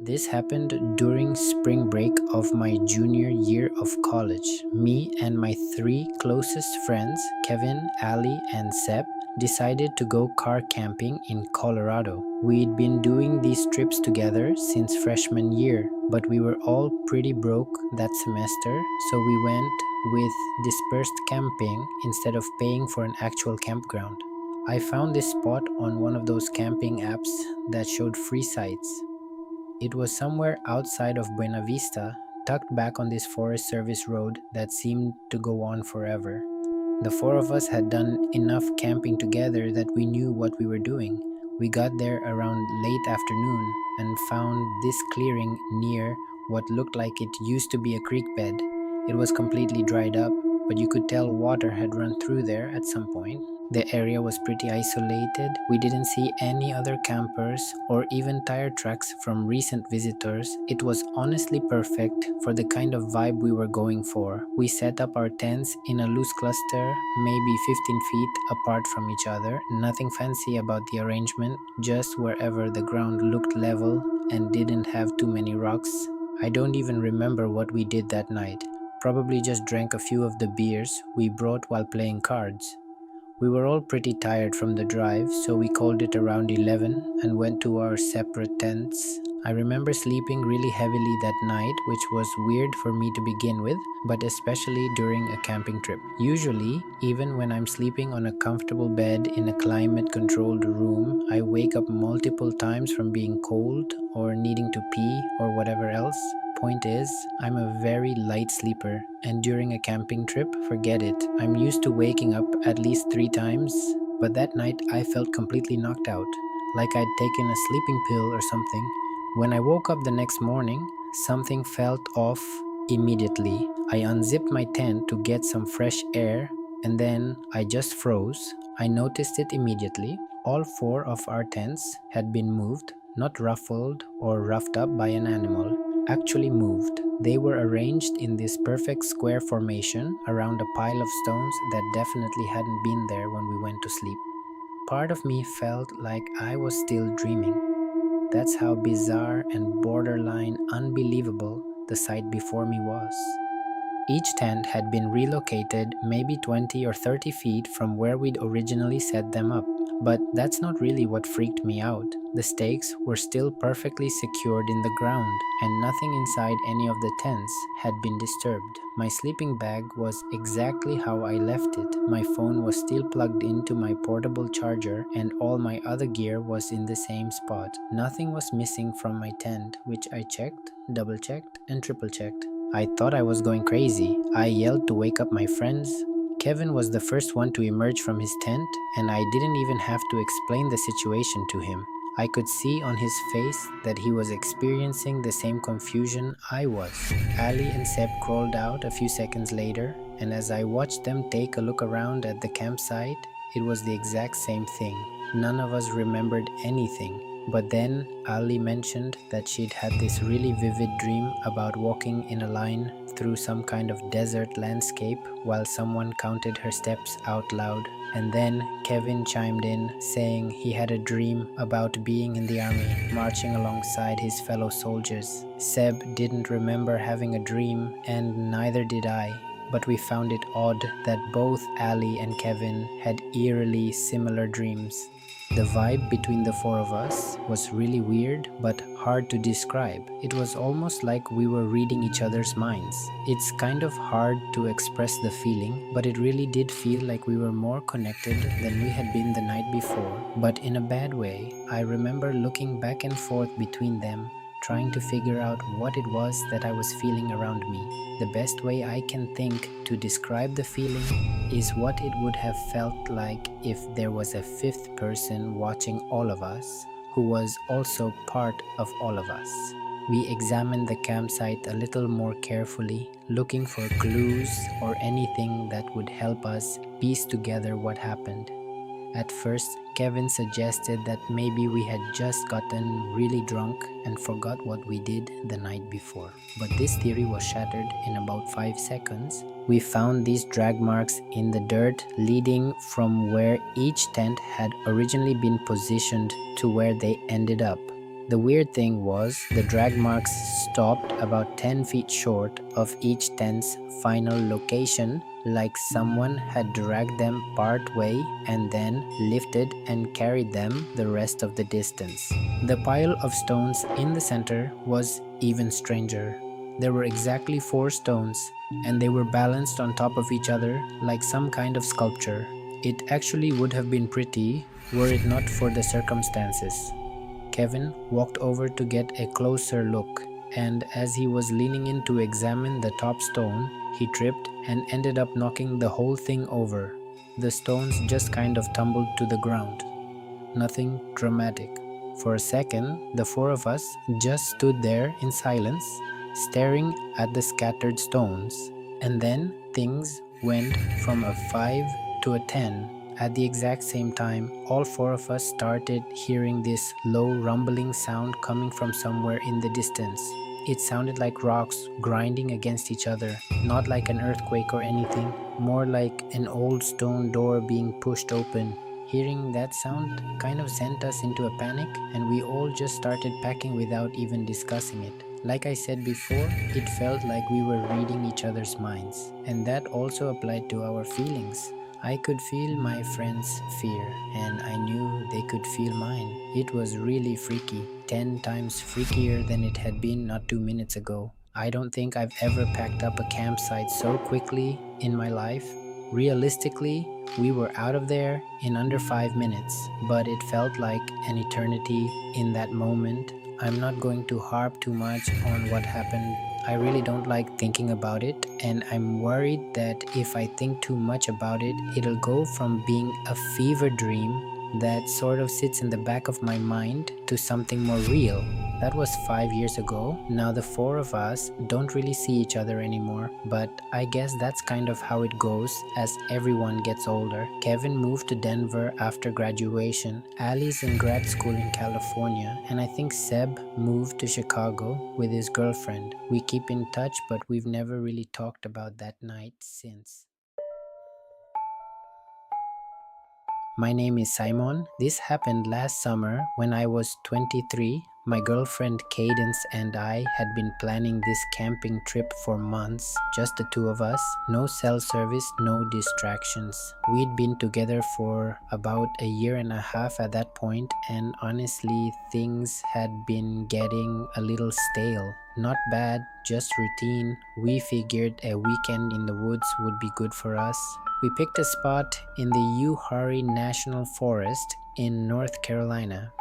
This happened during spring break of my junior year of college. Me and my three closest friends, Kevin, Ali, and Seb, decided to go car camping in Colorado. We'd been doing these trips together since freshman year, but we were all pretty broke that semester, so we went with dispersed camping instead of paying for an actual campground. I found this spot on one of those camping apps that showed free sites. It was somewhere outside of Buena Vista, tucked back on this Forest Service road that seemed to go on forever. The four of us had done enough camping together that we knew what we were doing. We got there around late afternoon and found this clearing near what looked like it used to be a creek bed. It was completely dried up, but you could tell water had run through there at some point. The area was pretty isolated. We didn't see any other campers or even tire tracks from recent visitors. It was honestly perfect for the kind of vibe we were going for. We set up our tents in a loose cluster, maybe 15 feet apart from each other. Nothing fancy about the arrangement, just wherever the ground looked level and didn't have too many rocks. I don't even remember what we did that night. Probably just drank a few of the beers we brought while playing cards. We were all pretty tired from the drive, so we called it around 11 and went to our separate tents. I remember sleeping really heavily that night, which was weird for me to begin with, but especially during a camping trip. Usually, even when I'm sleeping on a comfortable bed in a climate-controlled room, I wake up multiple times from being cold or needing to pee or whatever else. Point is, I'm a very light sleeper, and during a camping trip, forget it. I'm used to waking up at least 3 times, but that night I felt completely knocked out, like I'd taken a sleeping pill or something. When I woke up the next morning, something felt off immediately. I unzipped my tent to get some fresh air, and then I just froze. I noticed it immediately. All four of our tents had been moved, not ruffled or roughed up by an animal. Actually moved. They were arranged in this perfect square formation around a pile of stones that definitely hadn't been there when we went to sleep. Part of me felt like I was still dreaming. That's how bizarre and borderline unbelievable the sight before me was. Each tent had been relocated maybe 20 or 30 feet from where we'd originally set them up. But that's not really what freaked me out. The stakes were still perfectly secured in the ground, and nothing inside any of the tents had been disturbed. My sleeping bag was exactly how I left it. My phone was still plugged into my portable charger, and all my other gear was in the same spot. Nothing was missing from my tent, which I checked, double checked, and triple checked. I thought I was going crazy. I yelled to wake up my friends. Kevin was the first one to emerge from his tent, and I didn't even have to explain the situation to him. I could see on his face that he was experiencing the same confusion I was. Ali and Seb crawled out a few seconds later, and as I watched them take a look around at the campsite, it was the exact same thing. None of us remembered anything. But then Ali mentioned that she'd had this really vivid dream about walking in a line through some kind of desert landscape while someone counted her steps out loud. And then Kevin chimed in, saying he had a dream about being in the army, marching alongside his fellow soldiers. Seb didn't remember having a dream, and neither did I. But we found it odd that both Ali and Kevin had eerily similar dreams. The vibe between the four of us was really weird but hard to describe. It was almost like we were reading each other's minds. It's kind of hard to express the feeling, but it really did feel like we were more connected than we had been the night before, but in a bad way. I remember looking back and forth between them, trying to figure out what it was that I was feeling around me. The best way I can think to describe the feeling is what it would have felt like if there was a fifth person watching all of us, who was also part of all of us. We examined the campsite a little more carefully, looking for clues or anything that would help us piece together what happened. At first, Kevin suggested that maybe we had just gotten really drunk and forgot what we did the night before. But this theory was shattered in about 5 seconds. We found these drag marks in the dirt leading from where each tent had originally been positioned to where they ended up. The weird thing was, the drag marks stopped about 10 feet short of each tent's final location, like someone had dragged them part way and then lifted and carried them the rest of the distance. The pile of stones in the center was even stranger. There were exactly 4 stones, and they were balanced on top of each other like some kind of sculpture. It actually would have been pretty were it not for the circumstances. Kevin walked over to get a closer look, and as he was leaning in to examine the top stone, he tripped and ended up knocking the whole thing over. The stones just kind of tumbled to the ground. Nothing dramatic. For a second, the 4 of us just stood there in silence, staring at the scattered stones. And then things went from a 5 to a 10. At the exact same time, all 4 of us started hearing this low rumbling sound coming from somewhere in the distance. It sounded like rocks grinding against each other, not like an earthquake or anything, more like an old stone door being pushed open. Hearing that sound kind of sent us into a panic, and we all just started packing without even discussing it. Like I said before, it felt like we were reading each other's minds, and that also applied to our feelings. I could feel my friends' fear, and I knew they could feel mine. It was really freaky, 10 times freakier than it had been not 2 minutes ago. I don't think I've ever packed up a campsite so quickly in my life. Realistically, we were out of there in under 5 minutes, but it felt like an eternity in that moment. I'm not going to harp too much on what happened. I really don't like thinking about it, and I'm worried that if I think too much about it, it'll go from being a fever dream that sort of sits in the back of my mind to something more real. That was 5 years ago. Now the 4 of us don't really see each other anymore, but I guess that's kind of how it goes as everyone gets older. Kevin moved to Denver after graduation. Ali's in grad school in California, and I think Seb moved to Chicago with his girlfriend. We keep in touch, but we've never really talked about that night since. My name is Simon. This happened last summer when I was 23. My girlfriend Cadence and I had been planning this camping trip for months, just the 2 of us. No cell service, no distractions. We'd been together for about a year and a half at that point, and honestly, things had been getting a little stale. Not bad, just routine. We figured a weekend in the woods would be good for us. We picked a spot in the Uwharrie National Forest in North Carolina.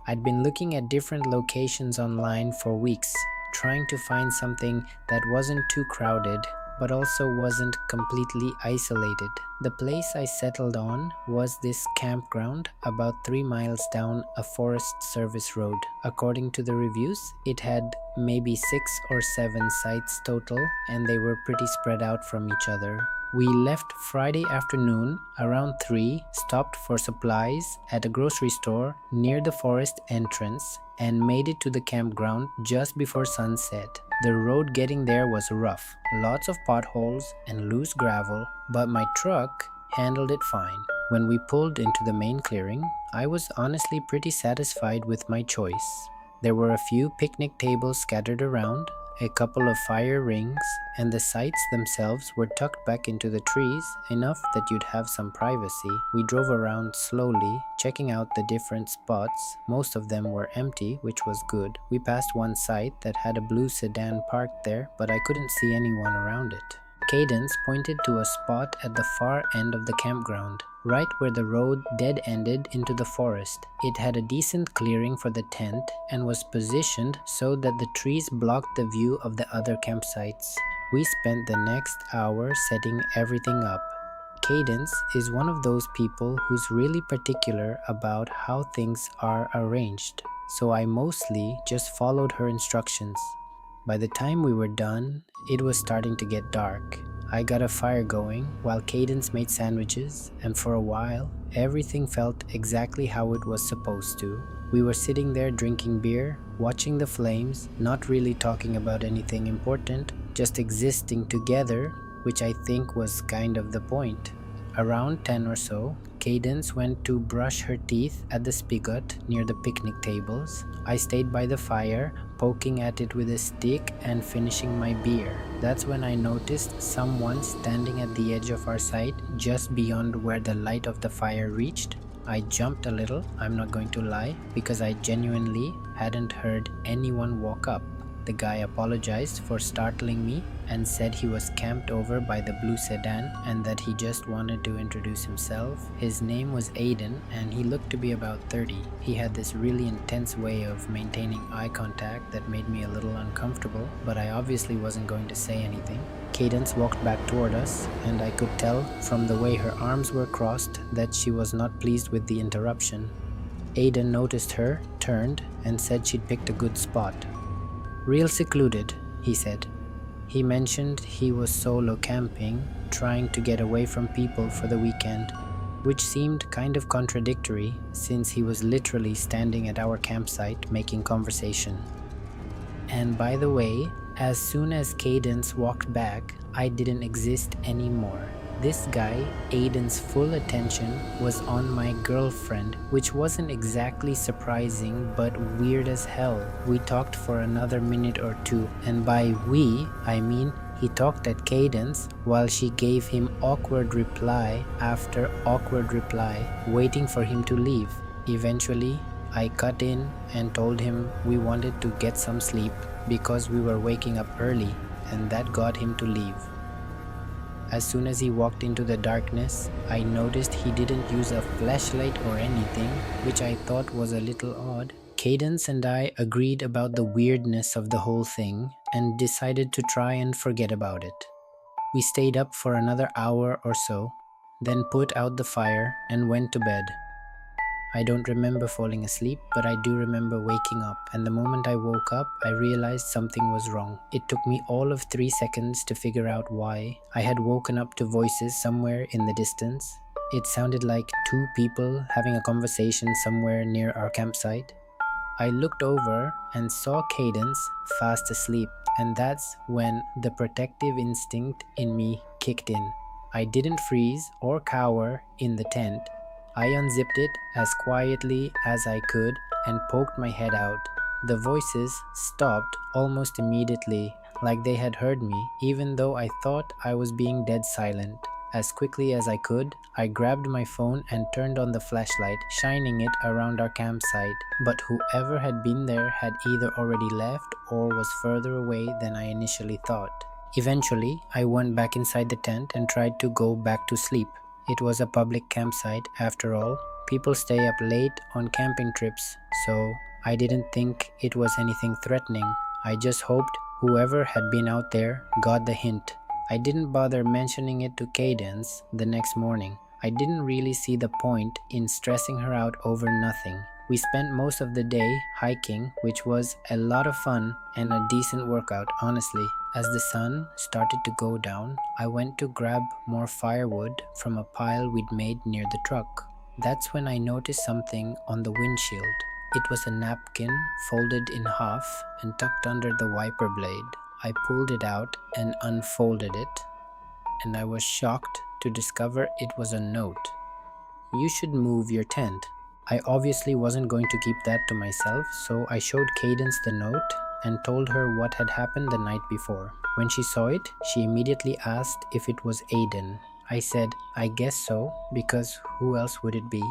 I'd been looking at different locations online for weeks, trying to find something that wasn't too crowded, but also wasn't completely isolated. The place I settled on was this campground about 3 miles down a Forest Service road. According to the reviews, it had maybe 6 or 7 sites total, and they were pretty spread out from each other. We left Friday afternoon around 3, stopped for supplies at a grocery store near the forest entrance, and made it to the campground just before sunset. The road getting there was rough, lots of potholes and loose gravel, but my truck handled it fine. When we pulled into the main clearing, I was honestly pretty satisfied with my choice. There were a few picnic tables scattered around, a couple of fire rings, and the sites themselves were tucked back into the trees enough that you'd have some privacy. We drove around slowly, checking out the different spots. Most of them were empty, which was good. We passed one site that had a blue sedan parked there, but I couldn't see anyone around it. Cadence pointed to a spot at the far end of the campground, right where the road dead-ended into the forest. It had a decent clearing for the tent and was positioned so that the trees blocked the view of the other campsites. We spent the next hour setting everything up. Cadence is one of those people who's really particular about how things are arranged, so I mostly just followed her instructions. By the time we were done, it was starting to get dark. I got a fire going while Cadence made sandwiches, and for a while, everything felt exactly how it was supposed to. We were sitting there drinking beer, watching the flames, not really talking about anything important, just existing together, which I think was kind of the point. Around 10 or so, Cadence went to brush her teeth at the spigot near the picnic tables. I stayed by the fire, poking at it with a stick and finishing my beer. That's when I noticed someone standing at the edge of our site, just beyond where the light of the fire reached. I jumped a little, I'm not going to lie, because I genuinely hadn't heard anyone walk up. The guy apologized for startling me and said he was camped over by the blue sedan and that he just wanted to introduce himself. His name was Aiden and he looked to be about 30. He had this really intense way of maintaining eye contact that made me a little uncomfortable, but I obviously wasn't going to say anything. Cadence walked back toward us, and I could tell from the way her arms were crossed that she was not pleased with the interruption. Aiden noticed her, turned, and said she'd picked a good spot. "Real secluded," he said. He mentioned he was solo camping, trying to get away from people for the weekend, which seemed kind of contradictory since he was literally standing at our campsite making conversation. And by the way, as soon as Cadence walked back, I didn't exist anymore. This guy, Aiden's full attention was on my girlfriend, which wasn't exactly surprising but weird as hell. We talked for another minute or two, and by we, I mean he talked at Cadence while she gave him awkward reply after awkward reply, waiting for him to leave. Eventually, I cut in and told him we wanted to get some sleep because we were waking up early, and that got him to leave. As soon as he walked into the darkness, I noticed he didn't use a flashlight or anything, which I thought was a little odd. Cadence and I agreed about the weirdness of the whole thing and decided to try and forget about it. We stayed up for another hour or so, then put out the fire and went to bed. I don't remember falling asleep, but I do remember waking up, and the moment I woke up, I realized something was wrong. It took me all of 3 seconds to figure out why. I had woken up to voices somewhere in the distance. It sounded like two people having a conversation somewhere near our campsite. I looked over and saw Cadence fast asleep, and that's when the protective instinct in me kicked in. I didn't freeze or cower in the tent. I unzipped it as quietly as I could and poked my head out. The voices stopped almost immediately, like they had heard me, even though I thought I was being dead silent. As quickly as I could, I grabbed my phone and turned on the flashlight, shining it around our campsite. But whoever had been there had either already left or was further away than I initially thought. Eventually, I went back inside the tent and tried to go back to sleep. It was a public campsite, after all. People stay up late on camping trips, so I didn't think it was anything threatening. I just hoped whoever had been out there got the hint. I didn't bother mentioning it to Cadence the next morning. I didn't really see the point in stressing her out over nothing. We spent most of the day hiking, which was a lot of fun and a decent workout, honestly. As the sun started to go down, I went to grab more firewood from a pile we'd made near the truck. That's when I noticed something on the windshield. It was a napkin folded in half and tucked under the wiper blade. I pulled it out and unfolded it, and I was shocked to discover it was a note. "You should move your tent." I obviously wasn't going to keep that to myself, so I showed Cadence the note and told her what had happened the night before. When she saw it, she immediately asked if it was Aiden. I said, "I guess so, because who else would it be?"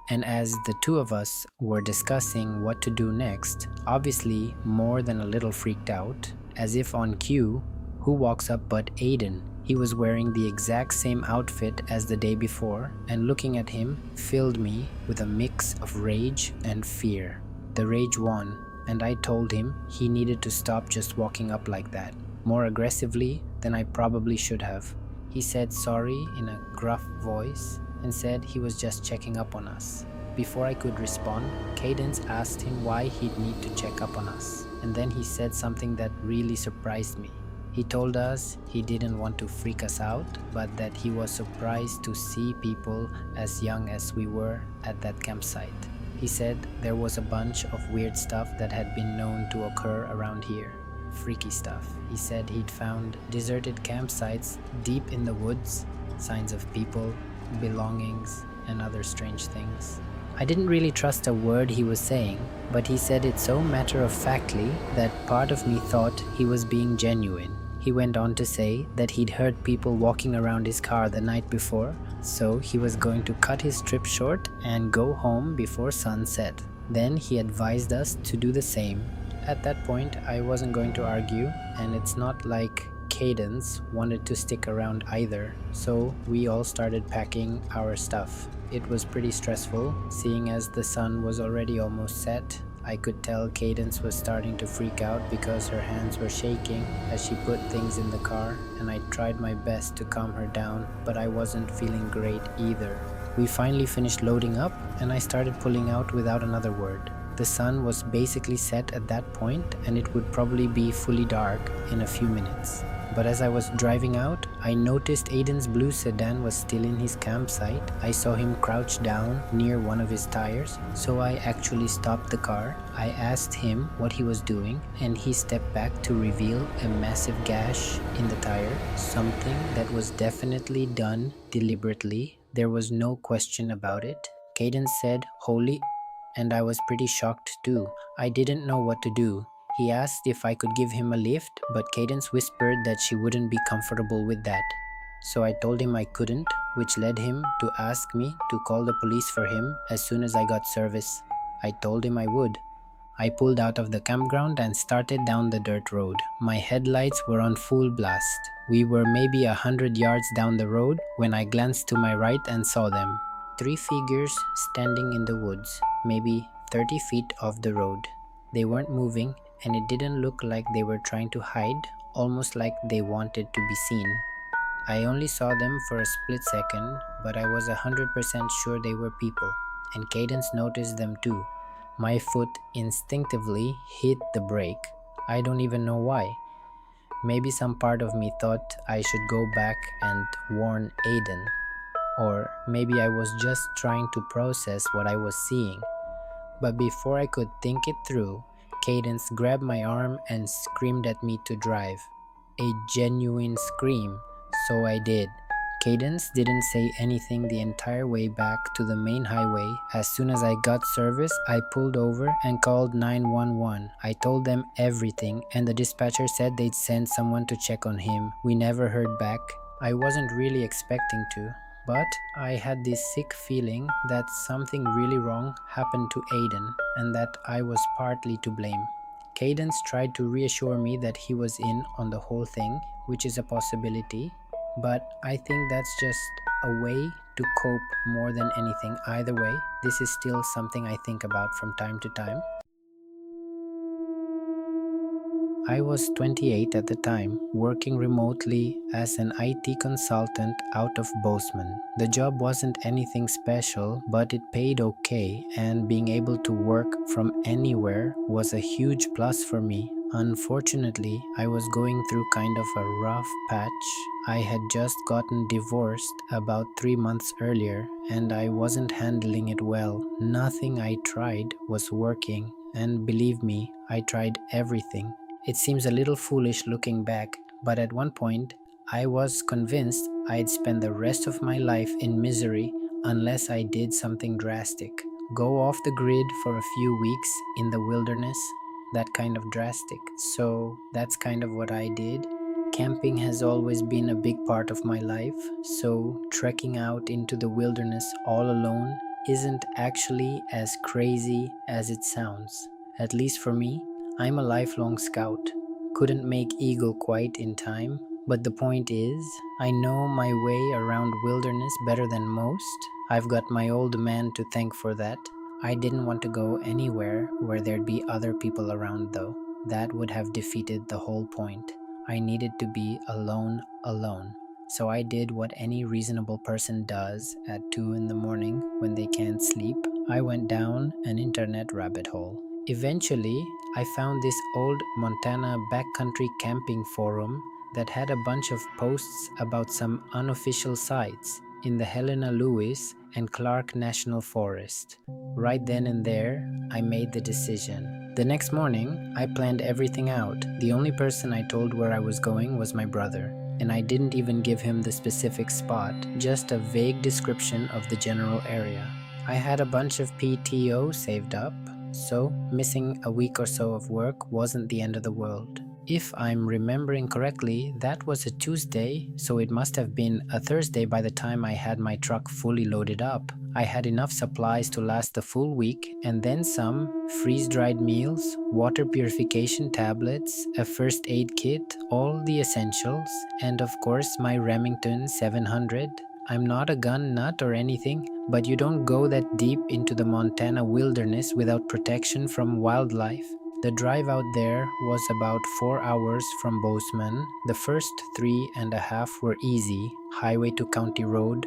And as the two of us were discussing what to do next, obviously more than a little freaked out, as if on cue, who walks up but Aiden? He was wearing the exact same outfit as the day before, and looking at him filled me with a mix of rage and fear. The rage won, and I told him he needed to stop just walking up like that, more aggressively than I probably should have. He said sorry in a gruff voice and said he was just checking up on us. Before I could respond, Cadence asked him why he'd need to check up on us, and then he said something that really surprised me. He told us he didn't want to freak us out, but that he was surprised to see people as young as we were at that campsite. He said there was a bunch of weird stuff that had been known to occur around here. Freaky stuff. He said he'd found deserted campsites deep in the woods, signs of people belongings, and other strange things. I didn't really trust a word he was saying, but he said it so matter of factly that part of me thought he was being genuine. He went on to say that he'd heard people walking around his car the night before, so he was going to cut his trip short and go home before sunset. Then he advised us to do the same. At that point, I wasn't going to argue, and it's not like Cadence wanted to stick around either, so we all started packing our stuff. It was pretty stressful, seeing as the sun was already almost set. I could tell Cadence was starting to freak out because her hands were shaking as she put things in the car, and I tried my best to calm her down, but I wasn't feeling great either. We finally finished loading up, and I started pulling out without another word. The sun was basically set at that point, and it would probably be fully dark in a few minutes. But as I was driving out, I noticed Aiden's blue sedan was still in his campsite. I saw him crouched down near one of his tires, so I actually stopped the car. I asked him what he was doing, and he stepped back to reveal a massive gash in the tire, something that was definitely done deliberately. There was no question about it. Cadence said, "Holy," and I was pretty shocked too. I didn't know what to do. He asked if I could give him a lift, but Cadence whispered that she wouldn't be comfortable with that. So I told him I couldn't, which led him to ask me to call the police for him as soon as I got service. I told him I would. I pulled out of the campground and started down the dirt road. My headlights were on full blast. We were maybe 100 yards down the road when I glanced to my right and saw them. Three figures standing in the woods, maybe 30 feet off the road. They weren't moving, and it didn't look like they were trying to hide, almost like they wanted to be seen. I only saw them for a split second, but I was 100% sure they were people, and Cadence noticed them too. My foot instinctively hit the brake. I don't even know why. Maybe some part of me thought I should go back and warn Aiden. Or maybe I was just trying to process what I was seeing. But before I could think it through, Cadence grabbed my arm and screamed at me to drive. A genuine scream, so I did. Cadence didn't say anything the entire way back to the main highway. As soon as I got service, I pulled over and called 911. I told them everything, and the dispatcher said they'd send someone to check on him. We never heard back. I wasn't really expecting to, but I had this sick feeling that something really wrong happened to Aiden and that I was partly to blame. Cadence tried to reassure me that he was in on the whole thing, which is a possibility, but I think that's just a way to cope more than anything. Either way, this is still something I think about from time to time. I was 28 at the time, working remotely as an IT consultant out of Bozeman. The job wasn't anything special, but it paid okay, and being able to work from anywhere was a huge plus for me. Unfortunately, I was going through kind of a rough patch. I had just gotten divorced about 3 months earlier, and I wasn't handling it well. Nothing I tried was working, and believe me, I tried everything. It seems a little foolish looking back, but at one point, I was convinced I'd spend the rest of my life in misery unless I did something drastic. Go off the grid for a few weeks in the wilderness, that kind of drastic. So that's kind of what I did. Camping has always been a big part of my life, so trekking out into the wilderness all alone isn't actually as crazy as it sounds. At least for me, I'm a lifelong scout. Couldn't make Eagle quite in time, but the point is, I know my way around wilderness better than most. I've got my old man to thank for that. I didn't want to go anywhere where there'd be other people around though. That would have defeated the whole point. I needed to be alone. So I did what any reasonable person does at 2 in the morning when they can't sleep. I went down an internet rabbit hole. Eventually, I found this old Montana backcountry camping forum that had a bunch of posts about some unofficial sites in the Helena Lewis and Clark National Forest. Right then and there, I made the decision. The next morning, I planned everything out. The only person I told where I was going was my brother. and I didn't even give him the specific spot, just a vague description of the general area. I had a bunch of PTO saved up, so missing a week or so of work wasn't the end of the world. If I'm remembering correctly, that was a Tuesday, so it must have been a Thursday by the time I had my truck fully loaded up. I had enough supplies to last the full week, and then some freeze-dried meals, water purification tablets, a first aid kit, all the essentials, and of course my Remington 700. I'm not a gun nut or anything, but you don't go that deep into the Montana wilderness without protection from wildlife. The drive out there was about 4 hours from Bozeman. The first 3.5 were easy. Highway to county road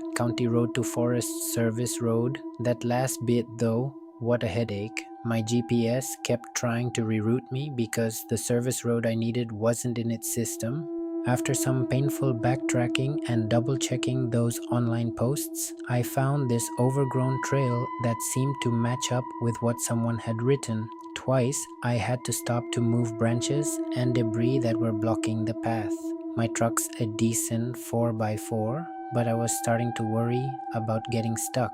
to Forest Service Road. That last bit though, what a headache. My GPS kept trying to reroute me because the service road I needed wasn't in its system. After some painful backtracking and double checking those online posts, I found this overgrown trail that seemed to match up with what someone had written. Twice, I had to stop to move branches and debris that were blocking the path. My truck's a decent 4x4, but I was starting to worry about getting stuck.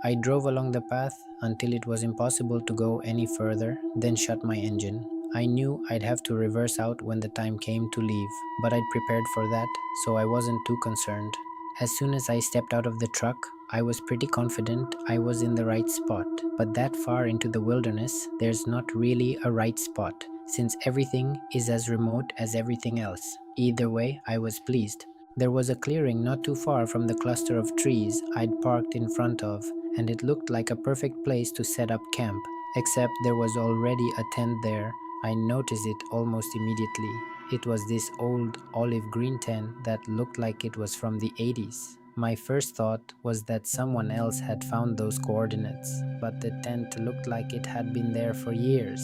I drove along the path until it was impossible to go any further, then shut my engine. I knew I'd have to reverse out when the time came to leave, but I'd prepared for that, so I wasn't too concerned. As soon as I stepped out of the truck, I was pretty confident I was in the right spot. But that far into the wilderness, there's not really a right spot, since everything is as remote as everything else. Either way, I was pleased. There was a clearing not too far from the cluster of trees I'd parked in front of, and it looked like a perfect place to set up camp, except there was already a tent there. I noticed it almost immediately. It was this old olive green tent that looked like it was from the 80s. My first thought was that someone else had found those coordinates, but the tent looked like it had been there for years.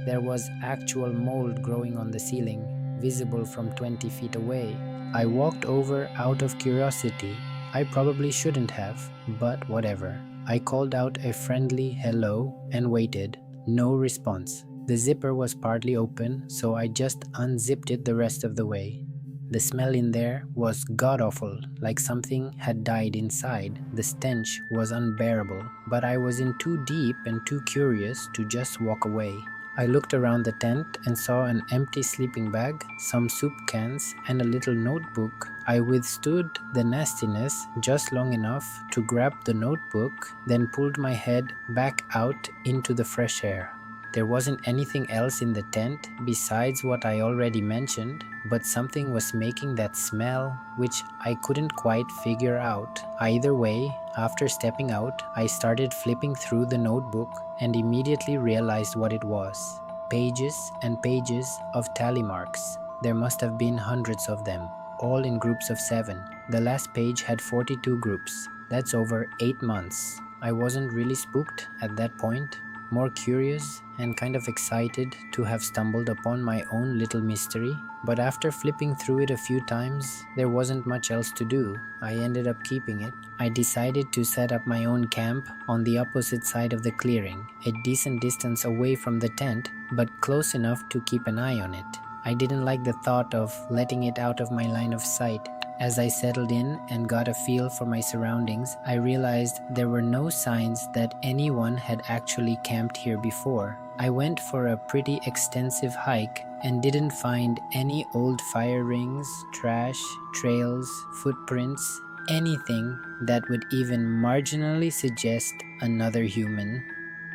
There was actual mold growing on the ceiling, visible from 20 feet away. I walked over out of curiosity. I probably shouldn't have, but whatever. I called out a friendly hello and waited. No response. The zipper was partly open, so I just unzipped it the rest of the way. The smell in there was god-awful, like something had died inside. The stench was unbearable, but I was in too deep and too curious to just walk away. I looked around the tent and saw an empty sleeping bag, some soup cans, and a little notebook. I withstood the nastiness just long enough to grab the notebook, then pulled my head back out into the fresh air. There wasn't anything else in the tent besides what I already mentioned, but something was making that smell, which I couldn't quite figure out. Either way, after stepping out, I started flipping through the notebook and immediately realized what it was. Pages and pages of tally marks. There must have been hundreds of them, all in groups of 7. The last page had 42 groups. That's over 8 months. I wasn't really spooked at that point, more curious and kind of excited to have stumbled upon my own little mystery. But after flipping through it a few times, there wasn't much else to do. I ended up keeping it. I decided to set up my own camp on the opposite side of the clearing, a decent distance away from the tent, but close enough to keep an eye on it. I didn't like the thought of letting it out of my line of sight. As I settled in and got a feel for my surroundings, I realized there were no signs that anyone had actually camped here before. I went for a pretty extensive hike and didn't find any old fire rings, trash, trails, footprints, anything that would even marginally suggest another human.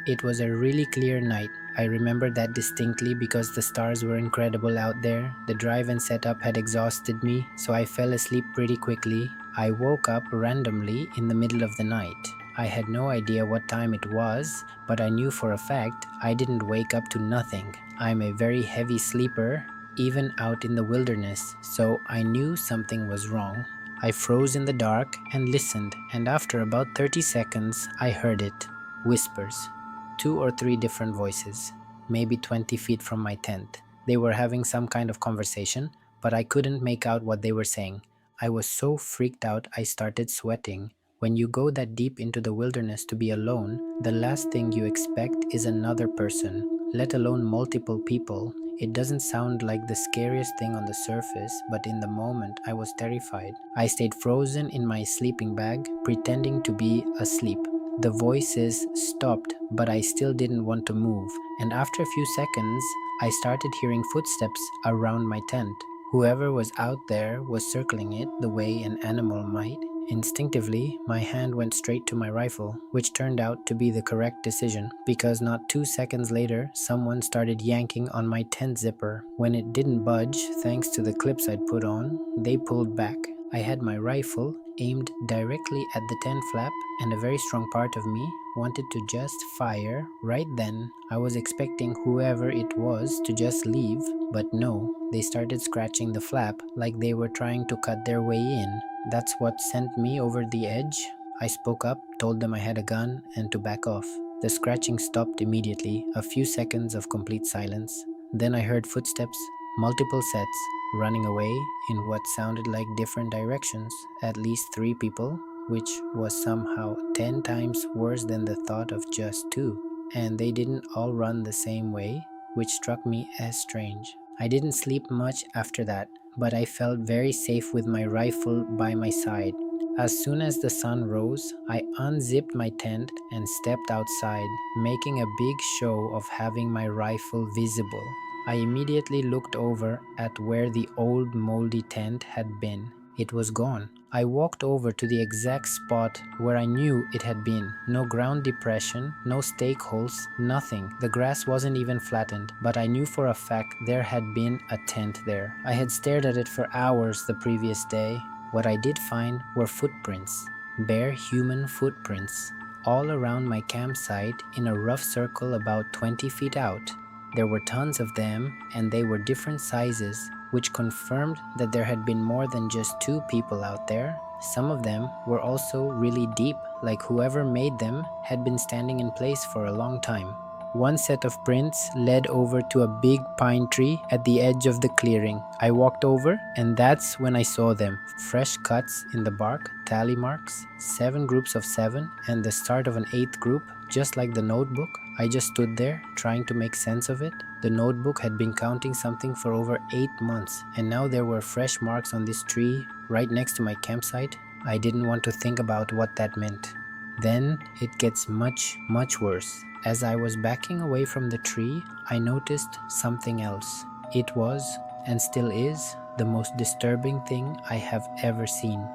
It was a really clear night. I remember that distinctly because the stars were incredible out there. The drive and setup had exhausted me, so I fell asleep pretty quickly. I woke up randomly in the middle of the night. I had no idea what time it was, but I knew for a fact I didn't wake up to nothing. I'm a very heavy sleeper, even out in the wilderness, so I knew something was wrong. I froze in the dark and listened, and after about 30 seconds, I heard it. Whispers. 2 or 3 different voices, maybe 20 feet from my tent. They were having some kind of conversation, but I couldn't make out what they were saying. I was so freaked out I started sweating. When you go that deep into the wilderness to be alone, the last thing you expect is another person, let alone multiple people. It doesn't sound like the scariest thing on the surface, but in the moment I was terrified. I stayed frozen in my sleeping bag, pretending to be asleep. The voices stopped, but I still didn't want to move, and after a few seconds, I started hearing footsteps around my tent. Whoever was out there was circling it the way an animal might. Instinctively, my hand went straight to my rifle, which turned out to be the correct decision, because not 2 seconds later, someone started yanking on my tent zipper. When it didn't budge, thanks to the clips I'd put on, they pulled back. I had my rifle aimed directly at the tent flap, and a very strong part of me wanted to just fire right then. I was expecting whoever it was to just leave, but no, they started scratching the flap like they were trying to cut their way in. That's what sent me over the edge. I spoke up, told them I had a gun, and to back off. The scratching stopped immediately, a few seconds of complete silence. Then I heard footsteps, multiple sets, running away in what sounded like different directions, at least 3 people, which was somehow 10 times worse than the thought of just 2. And they didn't all run the same way, which struck me as strange. I didn't sleep much after that, but I felt very safe with my rifle by my side. As soon as the sun rose, I unzipped my tent and stepped outside, making a big show of having my rifle visible. I immediately looked over at where the old moldy tent had been. It was gone. I walked over to the exact spot where I knew it had been. No ground depression, no stake holes, nothing. The grass wasn't even flattened, but I knew for a fact there had been a tent there. I had stared at it for hours the previous day. What I did find were footprints, bare human footprints, all around my campsite in a rough circle about 20 feet out. There were tons of them, and they were different sizes, which confirmed that there had been more than just 2 people out there. Some of them were also really deep, like whoever made them had been standing in place for a long time. One set of prints led over to a big pine tree at the edge of the clearing. I walked over, and that's when I saw them. Fresh cuts in the bark, tally marks, 7 groups of 7, and the start of an 8th group, just like the notebook. I just stood there, trying to make sense of it. The notebook had been counting something for over 8 months, and now there were fresh marks on this tree right next to my campsite. I didn't want to think about what that meant. Then it gets much, much worse. As I was backing away from the tree, I noticed something else. It was, and still is, the most disturbing thing I have ever seen.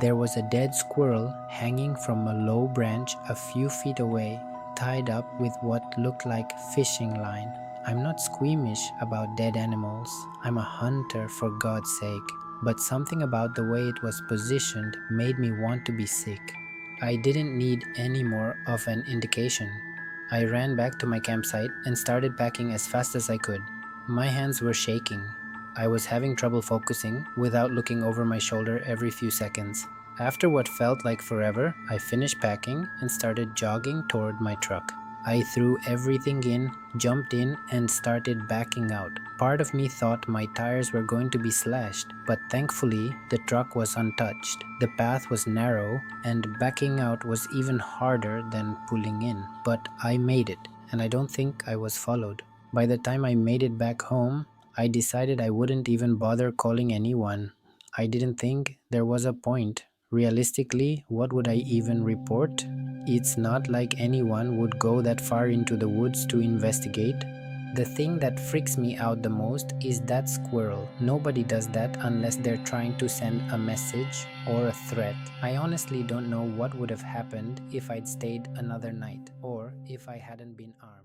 There was a dead squirrel hanging from a low branch a few feet away, tied up with what looked like fishing line. I'm not squeamish about dead animals. I'm a hunter, for God's sake. But something about the way it was positioned made me want to be sick. I didn't need any more of an indication. I ran back to my campsite and started packing as fast as I could. My hands were shaking. I was having trouble focusing without looking over my shoulder every few seconds. After what felt like forever, I finished packing and started jogging toward my truck. I threw everything in, jumped in, and started backing out. Part of me thought my tires were going to be slashed, but thankfully the truck was untouched. The path was narrow, and backing out was even harder than pulling in. But I made it, and I don't think I was followed. By the time I made it back home, I decided I wouldn't even bother calling anyone. I didn't think there was a point. Realistically, what would I even report? It's not like anyone would go that far into the woods to investigate. The thing that freaks me out the most is that squirrel. Nobody does that unless they're trying to send a message or a threat. I honestly don't know what would have happened if I'd stayed another night, or if I hadn't been armed.